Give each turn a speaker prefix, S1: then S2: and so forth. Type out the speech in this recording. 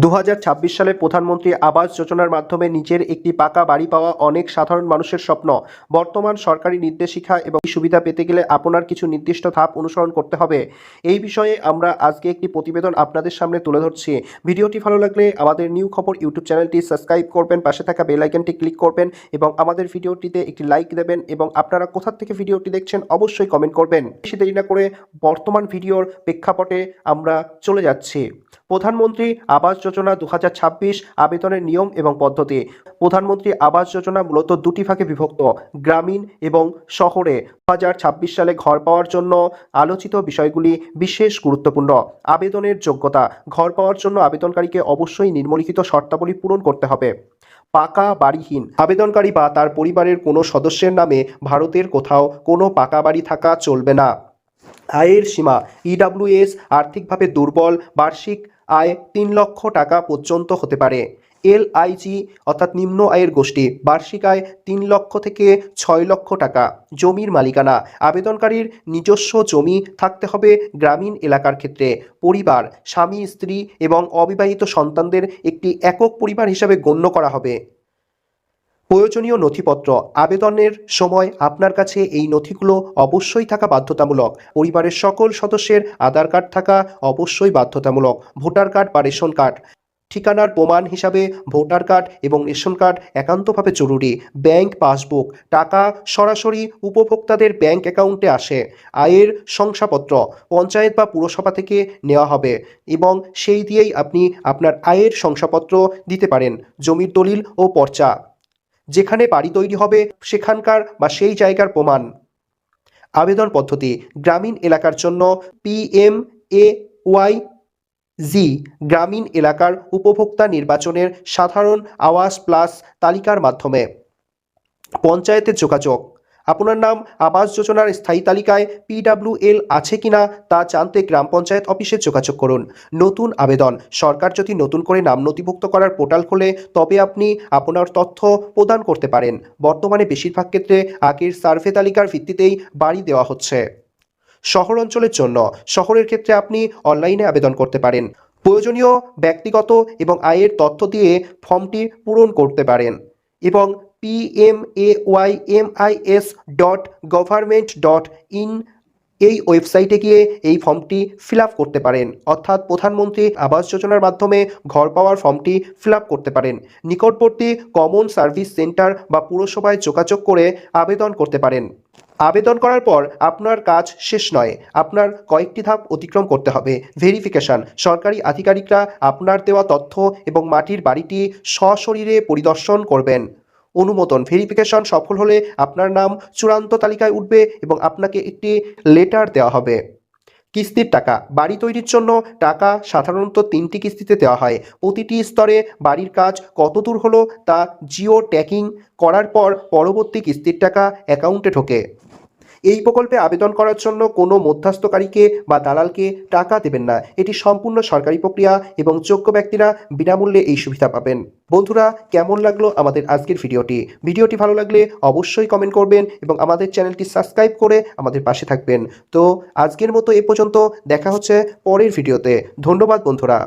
S1: 2026 সালে প্রধানমন্ত্রী আবাস যোজনার মাধ্যমে নিজের একটি পাকা বাড়ি পাওয়া অনেক সাধারণ মানুষের স্বপ্ন। বর্তমান সরকারি নির্দেশিকা এবং সুবিধা পেতে গেলে আপনার কিছু নির্দিষ্ট ধাপ অনুসরণ করতে হবে। এই বিষয়ে আমরা আজকে একটি প্রতিবেদন আপনাদের সামনে তুলে ধরছি। ভিডিওটি ভালো লাগলে আমাদের নিউ খবর ইউটিউব চ্যানেলটি সাবস্ক্রাইব করবেন, পাশে থাকা বেল আইকনটি ক্লিক করবেন এবং আমাদের ভিডিওটিতে একটি লাইক দেবেন এবং আপনারা কোথা থেকে ভিডিওটি দেখছেন অবশ্যই কমেন্ট করবেন। বেশি দেরি না করে বর্তমান ভিডিওর প্রেক্ষাপটে আমরা চলে যাচ্ছি। প্রধানমন্ত্রী আবাস যোজনা 2026 আবেদনের নিয়ম এবং পদ্ধতি। প্রধানমন্ত্রী আবাস যোজনা মূলত দুটি ভাগে বিভক্ত, গ্রামীণ এবং শহরে। 2026 সালে ঘর পাওয়ার জন্য আলোচিত বিষয়গুলি বিশেষ গুরুত্বপূর্ণ। আবেদনের যোগ্যতা। ঘর পাওয়ার জন্য আবেদনকারীকে অবশ্যই নিম্নলিখিত শর্তাবলী পূরণ করতে হবে। পাকা বাড়িহীন আবেদনকারী বা তার পরিবারের কোনো সদস্যের নামে ভারতের কোথাও কোনো পাকা বাড়ি থাকা চলবে না। আয়ের সীমা। ইডব্লিউএস আর্থিকভাবে দুর্বল, বার্ষিক আয় 3 লক্ষ টাকা পর্যন্ত হতে পারে। এলআইজি অর্থাৎ নিম্ন আয়ের গোষ্ঠী, বার্ষিক আয় 3 লক্ষ থেকে 6 লক্ষ টাকা। জমির মালিকানা। আবেদনকারীর নিজস্ব জমি থাকতে হবে। গ্রামীণ এলাকার ক্ষেত্রে পরিবার, স্বামী, স্ত্রী এবং অবিবাহিত সন্তানদের একটি একক পরিবার হিসাবে গণ্য করা হবে। প্রয়োজনীয় নথিপত্র। আবেদনের সময় আপনার কাছে এই নথিগুলো অবশ্যই থাকা বাধ্যতামূলক। পরিবারের সকল সদস্যের আধার কার্ড থাকা অবশ্যই বাধ্যতামূলক। ভোটার কার্ড বা রেশন কার্ড। ঠিকানার প্রমাণ হিসাবে ভোটার কার্ড এবং রেশন কার্ড একান্তভাবে জরুরি। Bank passbook. টাকা সরাসরি উপভোক্তাদের ব্যাংক অ্যাকাউন্টে আসে। আয়ের শংসাপত্র পঞ্চায়েত বা পুরসভা থেকে নেওয়া হবে এবং সেই দিয়েই আপনি আপনার আয়ের শংসাপত্র দিতে পারেন। জমির দলিল ও পর্চা। যেখানে বাড়ি তৈরি হবে সেখানকার বা সেই জায়গার প্রমাণ। আবেদন পদ্ধতি। গ্রামীণ এলাকার জন্য PMAYG গ্রামীণ এলাকার উপভোক্তা নির্বাচনের সাধারণ আওয়াজ প্লাস তালিকার মাধ্যমে। পঞ্চায়েতের যোগাযোগ। আপনার নাম আবাস যোজনার স্থায়ী তালিকায় PWL আছে কিনা তা জানতে গ্রাম পঞ্চায়েত অফিসে যোগাযোগ করুন। নতুন আবেদন। সরকার যদি নতুন করে নাম নথিভুক্ত করার পোর্টাল খোলে তবে আপনি আপনার তথ্য প্রদান করতে পারেন। বর্তমানে বেশিরভাগ ক্ষেত্রে আগের সার্ভে তালিকার ভিত্তিতেই বাড়ি দেওয়া হচ্ছে। শহর অঞ্চলের জন্য। শহরের ক্ষেত্রে আপনি অনলাইনে আবেদন করতে পারেন। প্রয়োজনীয় ব্যক্তিগত এবং আয়ের তথ্য দিয়ে ফর্মটি পূরণ করতে পারেন এবং PMAYMIS.government.in এই ওয়েবসাইটে গিয়ে এই ফর্মটি ফিল আপ করতে পারেন। অর্থাৎ প্রধানমন্ত্রী আবাস যোজনার মাধ্যমে ঘর পাওয়ার ফর্মটি ফিল আপ করতে পারেন। নিকটবর্তী কমন সার্ভিস সেন্টার বা পুরসভায় যোগাযোগ করে আবেদন করতে পারেন। আবেদন করার পর আপনার কাজ শেষ নয়, আপনার কয়েকটি ধাপ অতিক্রম করতে হবে। ভেরিফিকেশন। সরকারি আধিকারিকরা আপনার দেওয়া তথ্য এবং মাটির বাড়িটি সশরীরে পরিদর্শন করবেন। অনুমোদন। ভেরিফিকেশন সফল হলে আপনার নাম চূড়ান্ত তালিকায় উঠবে এবং আপনাকে একটি লেটার দেওয়া হবে। কিস্তির টাকা। বাড়ি তৈরির জন্য টাকা সাধারণত 3টি কিস্তিতে দেওয়া হয়। প্রতিটি স্তরে বাড়ির কাজ কতদূর হলো তা জিও ট্যাগিং করার পর পরবর্তী কিস্তির টাকা অ্যাকাউন্টে ঢোকে। এই প্রকল্পে আবেদন করার জন্য কোনো মধ্যস্থকারীকে বা দালালকে টাকা দেবেন না। এটি সম্পূর্ণ সরকারি প্রক্রিয়া এবং যোগ্য ব্যক্তিরা বিনামূল্যে এই সুবিধা পাবেন। বন্ধুরা, কেমন লাগলো আমাদের আজকের ভিডিওটি? ভিডিওটি ভালো লাগলে অবশ্যই কমেন্ট করবেন এবং আমাদের চ্যানেলটি সাবস্ক্রাইব করে আমাদের পাশে থাকবেন। তো আজকের মতো এ পর্যন্ত। দেখা হচ্ছে পরের ভিডিওতে। ধন্যবাদ বন্ধুরা।